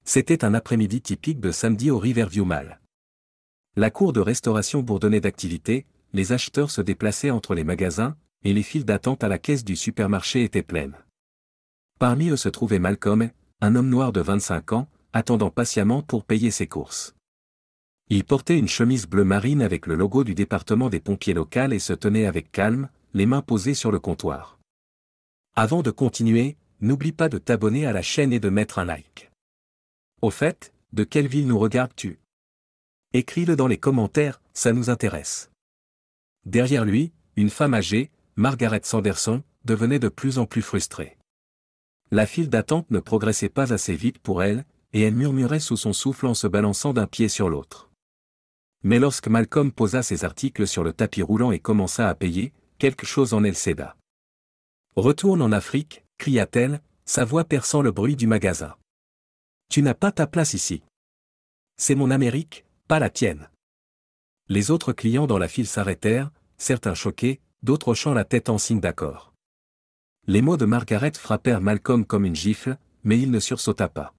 C'était un après-midi typique de samedi au Riverview Mall. La cour de restauration bourdonnait d'activité, les acheteurs se déplaçaient entre les magasins, et les files d'attente à la caisse du supermarché étaient pleines. Parmi eux se trouvait Malcolm, un homme noir de 25 ans, attendant patiemment pour payer ses courses. Il portait une chemise bleu marine avec le logo du département des pompiers local et se tenait avec calme, les mains posées sur le comptoir. Avant de continuer, n'oublie pas de t'abonner à la chaîne et de mettre un like. Au fait, de quelle ville nous regardes-tu? Écris-le dans les commentaires, ça nous intéresse. Derrière lui, une femme âgée, Margaret Sanderson, devenait de plus en plus frustrée. La file d'attente ne progressait pas assez vite pour elle, et elle murmurait sous son souffle en se balançant d'un pied sur l'autre. Mais lorsque Malcolm posa ses articles sur le tapis roulant et commença à payer, quelque chose en elle céda. « Retourne en Afrique », cria-t-elle, sa voix perçant le bruit du magasin. « Tu n'as pas ta place ici. C'est mon Amérique, pas la tienne. » Les autres clients dans la file s'arrêtèrent, certains choqués, d'autres hochant la tête en signe d'accord. Les mots de Margaret frappèrent Malcolm comme une gifle, mais il ne sursauta pas.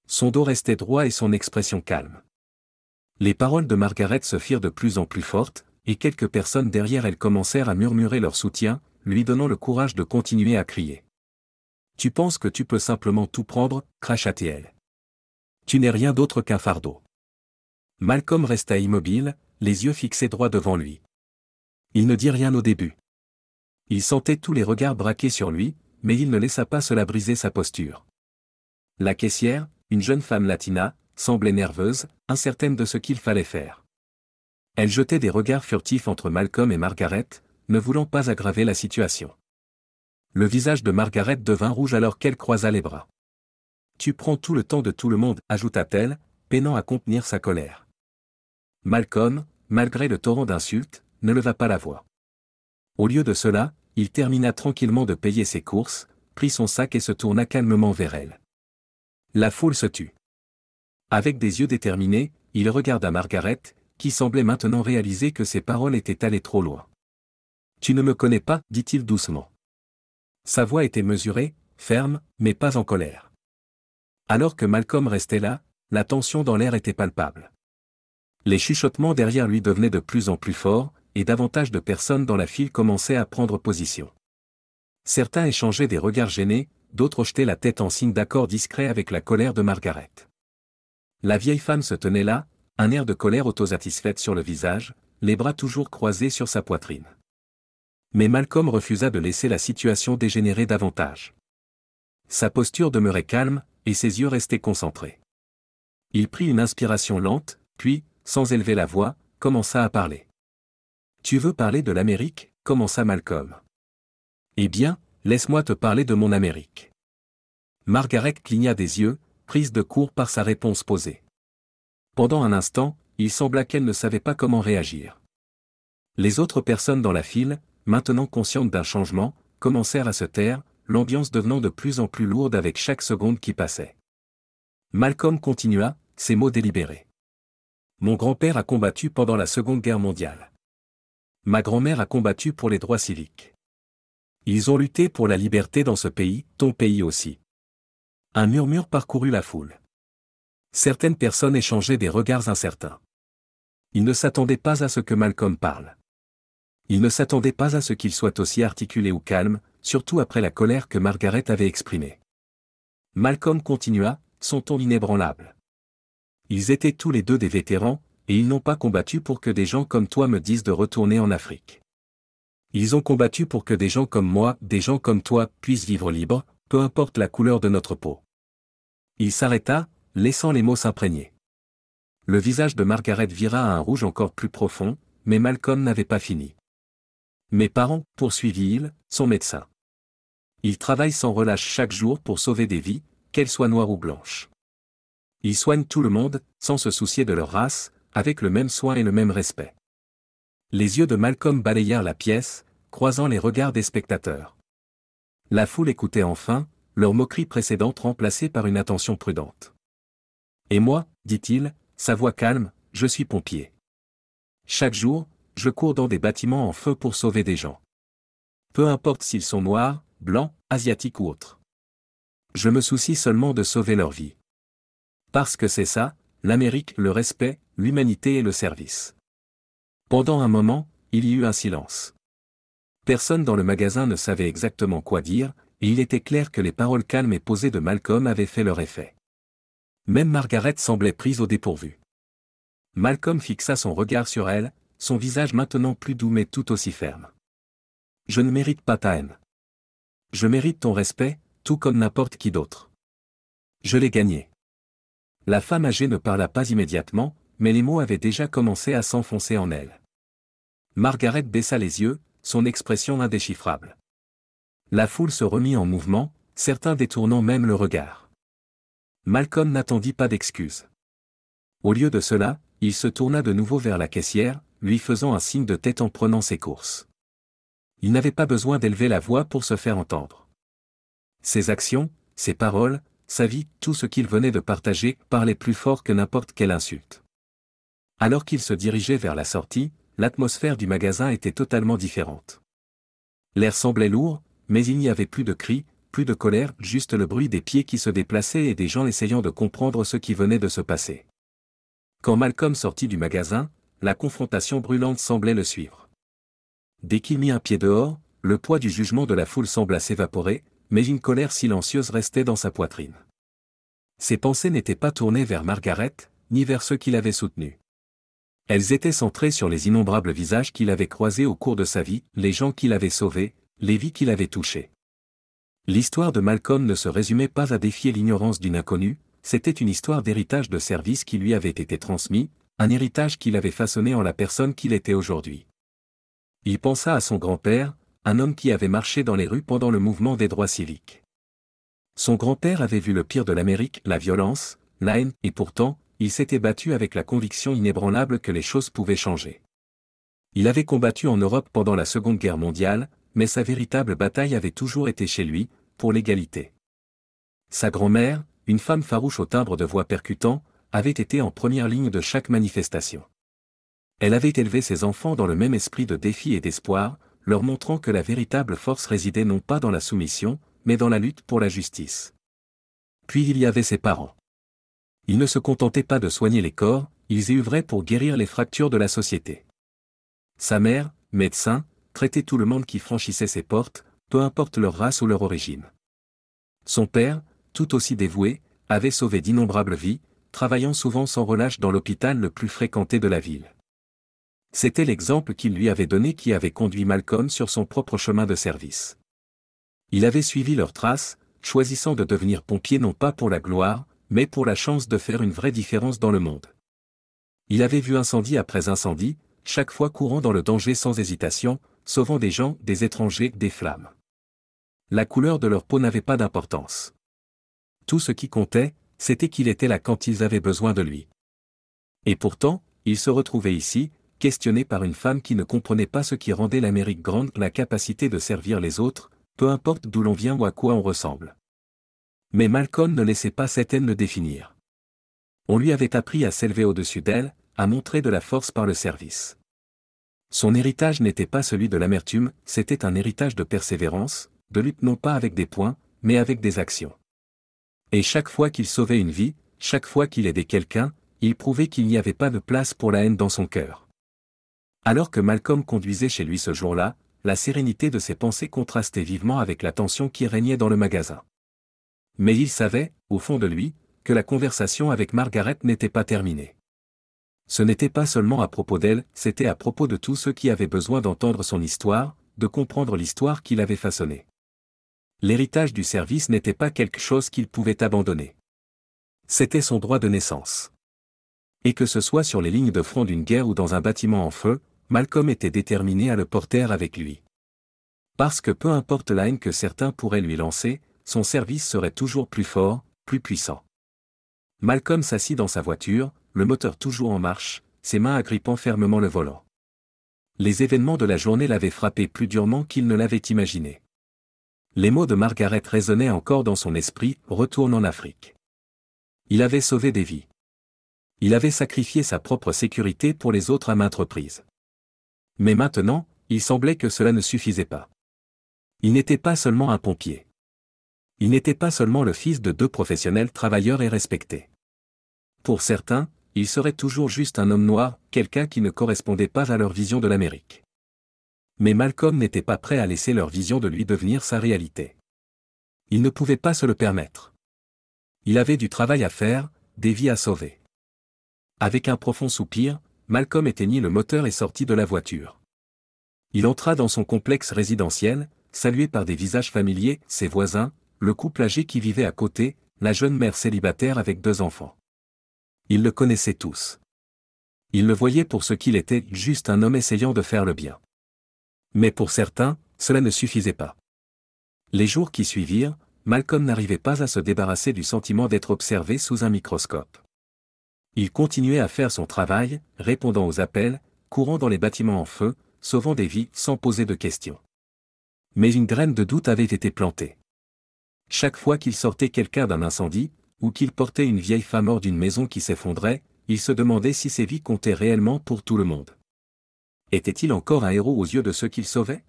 Son dos restait droit et son expression calme. Les paroles de Margaret se firent de plus en plus fortes, et quelques personnes derrière elle commencèrent à murmurer leur soutien, lui donnant le courage de continuer à crier. « Tu penses que tu peux simplement tout prendre » cracha-t-elle. « Tu n'es rien d'autre qu'un fardeau. » Malcolm resta immobile, les yeux fixés droit devant lui. Il ne dit rien au début. Il sentait tous les regards braqués sur lui, mais il ne laissa pas cela briser sa posture. La caissière, une jeune femme latina, semblait nerveuse, incertaine de ce qu'il fallait faire. Elle jetait des regards furtifs entre Malcolm et Margaret, ne voulant pas aggraver la situation. Le visage de Margaret devint rouge alors qu'elle croisa les bras. « Tu prends tout le temps de tout le monde » ajouta-t-elle, peinant à contenir sa colère. Malcolm, malgré le torrent d'insultes, ne leva pas la voix. Au lieu de cela, il termina tranquillement de payer ses courses, prit son sac et se tourna calmement vers elle. La foule se tut. Avec des yeux déterminés, il regarda Margaret, qui semblait maintenant réaliser que ses paroles étaient allées trop loin. « Tu ne me connais pas » dit-il doucement. Sa voix était mesurée, ferme, mais pas en colère. Alors que Malcolm restait là, la tension dans l'air était palpable. Les chuchotements derrière lui devenaient de plus en plus forts, et davantage de personnes dans la file commençaient à prendre position. Certains échangeaient des regards gênés, d'autres hochetaient la tête en signe d'accord discret avec la colère de Margaret. La vieille femme se tenait là, un air de colère autosatisfaite sur le visage, les bras toujours croisés sur sa poitrine. Mais Malcolm refusa de laisser la situation dégénérer davantage. Sa posture demeurait calme, et ses yeux restaient concentrés. Il prit une inspiration lente, puis, sans élever la voix, commença à parler. « Tu veux parler de l'Amérique » commença Malcolm. « Eh bien, laisse-moi te parler de mon Amérique. » Margaret cligna des yeux, prise de court par sa réponse posée. Pendant un instant, il sembla qu'elle ne savait pas comment réagir. Les autres personnes dans la file, maintenant conscientes d'un changement, commencèrent à se taire, l'ambiance devenant de plus en plus lourde avec chaque seconde qui passait. Malcolm continua, ses mots délibérés. « Mon grand-père a combattu pendant la Seconde Guerre mondiale. Ma grand-mère a combattu pour les droits civiques. Ils ont lutté pour la liberté dans ce pays, ton pays aussi. » Un murmure parcourut la foule. Certaines personnes échangeaient des regards incertains. Ils ne s'attendaient pas à ce que Malcolm parle. Ils ne s'attendaient pas à ce qu'il soit aussi articulé ou calme, surtout après la colère que Margaret avait exprimée. Malcolm continua, son ton inébranlable. Ils étaient tous les deux des vétérans, et ils n'ont pas combattu pour que des gens comme toi me disent de retourner en Afrique. Ils ont combattu pour que des gens comme moi, des gens comme toi, puissent vivre libres, peu importe la couleur de notre peau. Il s'arrêta, laissant les mots s'imprégner. Le visage de Margaret vira à un rouge encore plus profond, mais Malcolm n'avait pas fini. Mes parents, poursuivit-il, sont médecins. Ils travaillent sans relâche chaque jour pour sauver des vies, qu'elles soient noires ou blanches. Ils soignent tout le monde, sans se soucier de leur race, avec le même soin et le même respect. Les yeux de Malcolm balayèrent la pièce, croisant les regards des spectateurs. La foule écoutait enfin, leur moquerie précédente remplacée par une attention prudente. « Et moi, dit-il, sa voix calme, je suis pompier. Chaque jour, je cours dans des bâtiments en feu pour sauver des gens. Peu importe s'ils sont noirs, blancs, asiatiques ou autres. Je me soucie seulement de sauver leur vie. Parce que c'est ça, l'Amérique, le respect, l'humanité et le service. Pendant un moment, il y eut un silence. Personne dans le magasin ne savait exactement quoi dire, et il était clair que les paroles calmes et posées de Malcolm avaient fait leur effet. Même Margaret semblait prise au dépourvu. Malcolm fixa son regard sur elle, son visage maintenant plus doux mais tout aussi ferme. « Je ne mérite pas ta haine. Je mérite ton respect, tout comme n'importe qui d'autre. Je l'ai gagné. » La femme âgée ne parla pas immédiatement, mais les mots avaient déjà commencé à s'enfoncer en elle. Margaret baissa les yeux, son expression indéchiffrable. La foule se remit en mouvement, certains détournant même le regard. Malcolm n'attendit pas d'excuses. Au lieu de cela, il se tourna de nouveau vers la caissière, lui faisant un signe de tête en prenant ses courses. Il n'avait pas besoin d'élever la voix pour se faire entendre. Ses actions, ses paroles, sa vie, tout ce qu'il venait de partager, parlait plus fort que n'importe quelle insulte. Alors qu'il se dirigeait vers la sortie, l'atmosphère du magasin était totalement différente. L'air semblait lourd, mais il n'y avait plus de cris, plus de colère, juste le bruit des pieds qui se déplaçaient et des gens essayant de comprendre ce qui venait de se passer. Quand Malcolm sortit du magasin, la confrontation brûlante semblait le suivre. Dès qu'il mit un pied dehors, le poids du jugement de la foule sembla s'évaporer, mais une colère silencieuse restait dans sa poitrine. Ses pensées n'étaient pas tournées vers Margaret, ni vers ceux qui l'avaient soutenu. Elles étaient centrées sur les innombrables visages qu'il avait croisés au cours de sa vie, les gens qu'il avait sauvés, les vies qu'il avait touchées. L'histoire de Malcolm ne se résumait pas à défier l'ignorance d'une inconnue, c'était une histoire d'héritage de service qui lui avait été transmis, un héritage qu'il avait façonné en la personne qu'il était aujourd'hui. Il pensa à son grand-père, un homme qui avait marché dans les rues pendant le mouvement des droits civiques. Son grand-père avait vu le pire de l'Amérique, la violence, la haine, et pourtant, il s'était battu avec la conviction inébranlable que les choses pouvaient changer. Il avait combattu en Europe pendant la Seconde Guerre mondiale, mais sa véritable bataille avait toujours été chez lui, pour l'égalité. Sa grand-mère, une femme farouche au timbre de voix percutant, avait été en première ligne de chaque manifestation. Elle avait élevé ses enfants dans le même esprit de défi et d'espoir, leur montrant que la véritable force résidait non pas dans la soumission, mais dans la lutte pour la justice. Puis il y avait ses parents. Ils ne se contentaient pas de soigner les corps, ils y œuvraient pour guérir les fractures de la société. Sa mère, médecin, traitait tout le monde qui franchissait ses portes, peu importe leur race ou leur origine. Son père, tout aussi dévoué, avait sauvé d'innombrables vies, travaillant souvent sans relâche dans l'hôpital le plus fréquenté de la ville. C'était l'exemple qu'il lui avait donné qui avait conduit Malcolm sur son propre chemin de service. Il avait suivi leurs traces, choisissant de devenir pompier non pas pour la gloire, mais pour la chance de faire une vraie différence dans le monde. Il avait vu incendie après incendie, chaque fois courant dans le danger sans hésitation, sauvant des gens, des étrangers, des flammes. La couleur de leur peau n'avait pas d'importance. Tout ce qui comptait, c'était qu'il était là quand ils avaient besoin de lui. Et pourtant, il se retrouvait ici, questionné par une femme qui ne comprenait pas ce qui rendait l'Amérique grande, la capacité de servir les autres, peu importe d'où l'on vient ou à quoi on ressemble. Mais Malcolm ne laissait pas cette haine le définir. On lui avait appris à s'élever au-dessus d'elle, à montrer de la force par le service. Son héritage n'était pas celui de l'amertume, c'était un héritage de persévérance, de lutte non pas avec des poings, mais avec des actions. Et chaque fois qu'il sauvait une vie, chaque fois qu'il aidait quelqu'un, il prouvait qu'il n'y avait pas de place pour la haine dans son cœur. Alors que Malcolm conduisait chez lui ce jour-là, la sérénité de ses pensées contrastait vivement avec la tension qui régnait dans le magasin. Mais il savait, au fond de lui, que la conversation avec Margaret n'était pas terminée. Ce n'était pas seulement à propos d'elle, c'était à propos de tous ceux qui avaient besoin d'entendre son histoire, de comprendre l'histoire qu'il avait façonnée. L'héritage du service n'était pas quelque chose qu'il pouvait abandonner. C'était son droit de naissance. Et que ce soit sur les lignes de front d'une guerre ou dans un bâtiment en feu, Malcolm était déterminé à le porter avec lui. Parce que peu importe la haine que certains pourraient lui lancer, son service serait toujours plus fort, plus puissant. Malcolm s'assit dans sa voiture, le moteur toujours en marche, ses mains agrippant fermement le volant. Les événements de la journée l'avaient frappé plus durement qu'il ne l'avait imaginé. Les mots de Margaret résonnaient encore dans son esprit, retourne en Afrique. Il avait sauvé des vies. Il avait sacrifié sa propre sécurité pour les autres à maintes reprises. Mais maintenant, il semblait que cela ne suffisait pas. Il n'était pas seulement un pompier. Il n'était pas seulement le fils de deux professionnels travailleurs et respectés. Pour certains, il serait toujours juste un homme noir, quelqu'un qui ne correspondait pas à leur vision de l'Amérique. Mais Malcolm n'était pas prêt à laisser leur vision de lui devenir sa réalité. Il ne pouvait pas se le permettre. Il avait du travail à faire, des vies à sauver. Avec un profond soupir, Malcolm éteignit le moteur et sortit de la voiture. Il entra dans son complexe résidentiel, salué par des visages familiers, ses voisins, le couple âgé qui vivait à côté, la jeune mère célibataire avec 2 enfants. Ils le connaissaient tous. Ils le voyaient pour ce qu'il était, juste un homme essayant de faire le bien. Mais pour certains, cela ne suffisait pas. Les jours qui suivirent, Malcolm n'arrivait pas à se débarrasser du sentiment d'être observé sous un microscope. Il continuait à faire son travail, répondant aux appels, courant dans les bâtiments en feu, sauvant des vies sans poser de questions. Mais une graine de doute avait été plantée. Chaque fois qu'il sortait quelqu'un d'un incendie, ou qu'il portait une vieille femme hors d'une maison qui s'effondrait, il se demandait si ses vies comptaient réellement pour tout le monde. Était-il encore un héros aux yeux de ceux qu'il sauvait?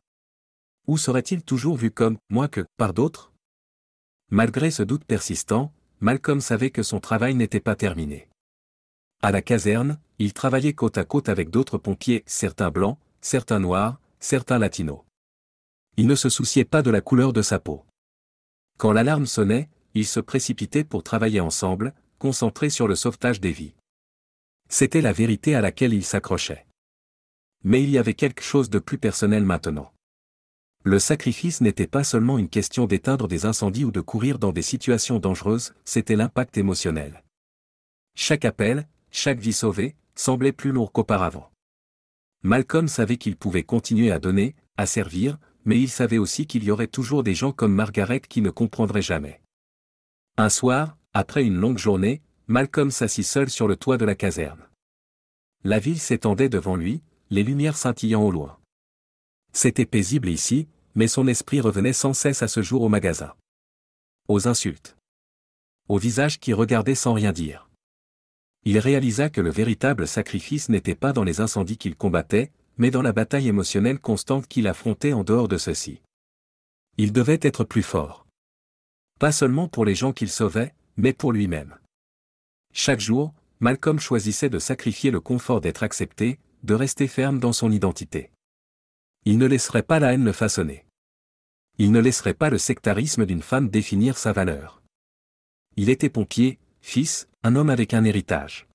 Ou serait-il toujours vu comme « moins que » par d'autres? Malgré ce doute persistant, Malcolm savait que son travail n'était pas terminé. À la caserne, il travaillait côte à côte avec d'autres pompiers, certains blancs, certains noirs, certains latinos. Il ne se souciait pas de la couleur de sa peau. Quand l'alarme sonnait, ils se précipitaient pour travailler ensemble, concentrés sur le sauvetage des vies. C'était la vérité à laquelle ils s'accrochaient. Mais il y avait quelque chose de plus personnel maintenant. Le sacrifice n'était pas seulement une question d'éteindre des incendies ou de courir dans des situations dangereuses, c'était l'impact émotionnel. Chaque appel, chaque vie sauvée, semblait plus lourd qu'auparavant. Malcolm savait qu'il pouvait continuer à donner, à servir, mais il savait aussi qu'il y aurait toujours des gens comme Margaret qui ne comprendraient jamais. Un soir, après une longue journée, Malcolm s'assit seul sur le toit de la caserne. La ville s'étendait devant lui, les lumières scintillant au loin. C'était paisible ici, mais son esprit revenait sans cesse à ce jour au magasin. Aux insultes. Aux visages qui regardaient sans rien dire. Il réalisa que le véritable sacrifice n'était pas dans les incendies qu'il combattait, mais dans la bataille émotionnelle constante qu'il affrontait en dehors de ceux-ci. Il devait être plus fort. Pas seulement pour les gens qu'il sauvait, mais pour lui-même. Chaque jour, Malcolm choisissait de sacrifier le confort d'être accepté, de rester ferme dans son identité. Il ne laisserait pas la haine le façonner. Il ne laisserait pas le sectarisme d'une femme définir sa valeur. Il était pompier, fils, un homme avec un héritage.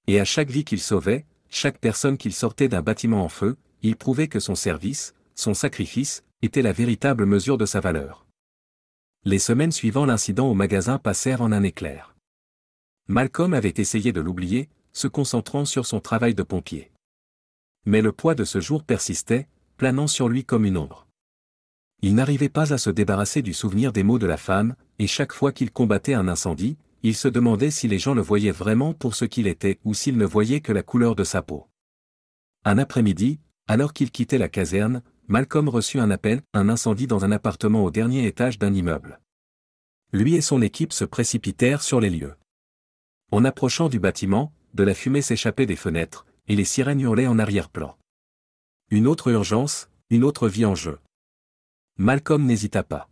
Et à chaque vie qu'il sauvait, chaque personne qu'il sortait d'un bâtiment en feu, il prouvait que son service, son sacrifice, était la véritable mesure de sa valeur. Les semaines suivant l'incident au magasin passèrent en un éclair. Malcolm avait essayé de l'oublier, se concentrant sur son travail de pompier. Mais le poids de ce jour persistait, planant sur lui comme une ombre. Il n'arrivait pas à se débarrasser du souvenir des mots de la femme, et chaque fois qu'il combattait un incendie, il se demandait si les gens le voyaient vraiment pour ce qu'il était ou s'ils ne voyaient que la couleur de sa peau. Un après-midi, alors qu'il quittait la caserne, Malcolm reçut un appel, un incendie dans un appartement au dernier étage d'un immeuble. Lui et son équipe se précipitèrent sur les lieux. En approchant du bâtiment, de la fumée s'échappait des fenêtres, et les sirènes hurlaient en arrière-plan. Une autre urgence, une autre vie en jeu. Malcolm n'hésita pas.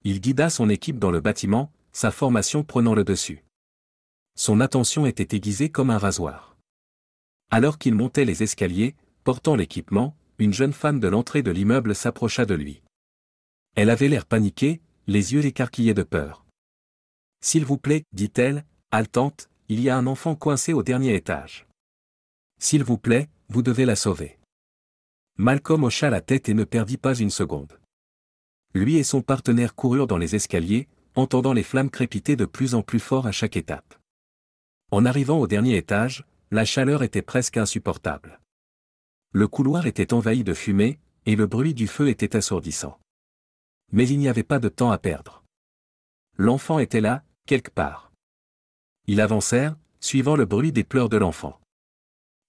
Il guida son équipe dans le bâtiment, sa formation prenant le dessus. Son attention était aiguisée comme un rasoir. Alors qu'il montait les escaliers, portant l'équipement, une jeune femme de l'entrée de l'immeuble s'approcha de lui. Elle avait l'air paniquée, les yeux écarquillés de peur. « S'il vous plaît, dit-elle, haletante, il y a un enfant coincé au dernier étage. S'il vous plaît, vous devez la sauver. » Malcolm hocha la tête et ne perdit pas une seconde. Lui et son partenaire coururent dans les escaliers, entendant les flammes crépiter de plus en plus fort à chaque étape. En arrivant au dernier étage, la chaleur était presque insupportable. Le couloir était envahi de fumée, et le bruit du feu était assourdissant. Mais il n'y avait pas de temps à perdre. L'enfant était là, quelque part. Ils avancèrent, suivant le bruit des pleurs de l'enfant.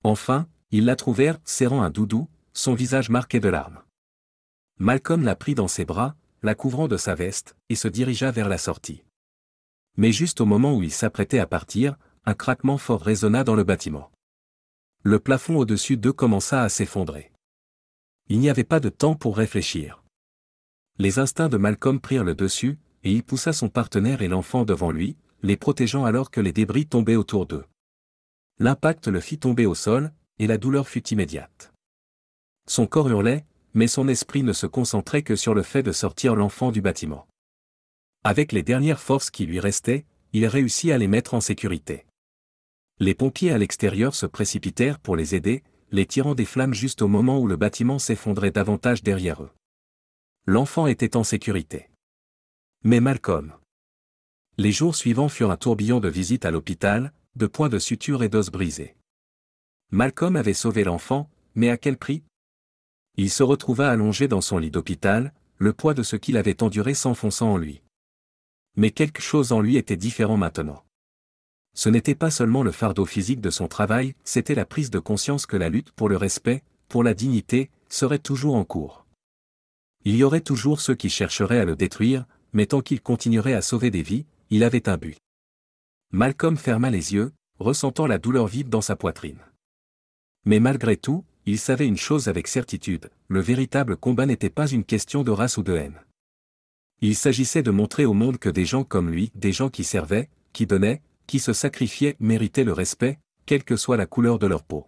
Enfin, ils la trouvèrent, serrant un doudou, son visage marqué de larmes. Malcolm la prit dans ses bras, la couvrant de sa veste, et se dirigea vers la sortie. Mais juste au moment où il s'apprêtait à partir, un craquement fort résonna dans le bâtiment. Le plafond au-dessus d'eux commença à s'effondrer. Il n'y avait pas de temps pour réfléchir. Les instincts de Malcolm prirent le dessus, et il poussa son partenaire et l'enfant devant lui, les protégeant alors que les débris tombaient autour d'eux. L'impact le fit tomber au sol, et la douleur fut immédiate. Son corps hurlait, mais son esprit ne se concentrait que sur le fait de sortir l'enfant du bâtiment. Avec les dernières forces qui lui restaient, il réussit à les mettre en sécurité. Les pompiers à l'extérieur se précipitèrent pour les aider, les tirant des flammes juste au moment où le bâtiment s'effondrait davantage derrière eux. L'enfant était en sécurité. Mais Malcolm. Les jours suivants furent un tourbillon de visites à l'hôpital, de points de suture et d'os brisés. Malcolm avait sauvé l'enfant, mais à quel prix? Il se retrouva allongé dans son lit d'hôpital, le poids de ce qu'il avait enduré s'enfonçant en lui. Mais quelque chose en lui était différent maintenant. Ce n'était pas seulement le fardeau physique de son travail, c'était la prise de conscience que la lutte pour le respect, pour la dignité, serait toujours en cours. Il y aurait toujours ceux qui chercheraient à le détruire, mais tant qu'il continuerait à sauver des vies, il avait un but. Malcolm ferma les yeux, ressentant la douleur vive dans sa poitrine. Mais malgré tout, il savait une chose avec certitude, le véritable combat n'était pas une question de race ou de haine. Il s'agissait de montrer au monde que des gens comme lui, des gens qui servaient, qui donnaient, qui se sacrifiaient, méritaient le respect, quelle que soit la couleur de leur peau.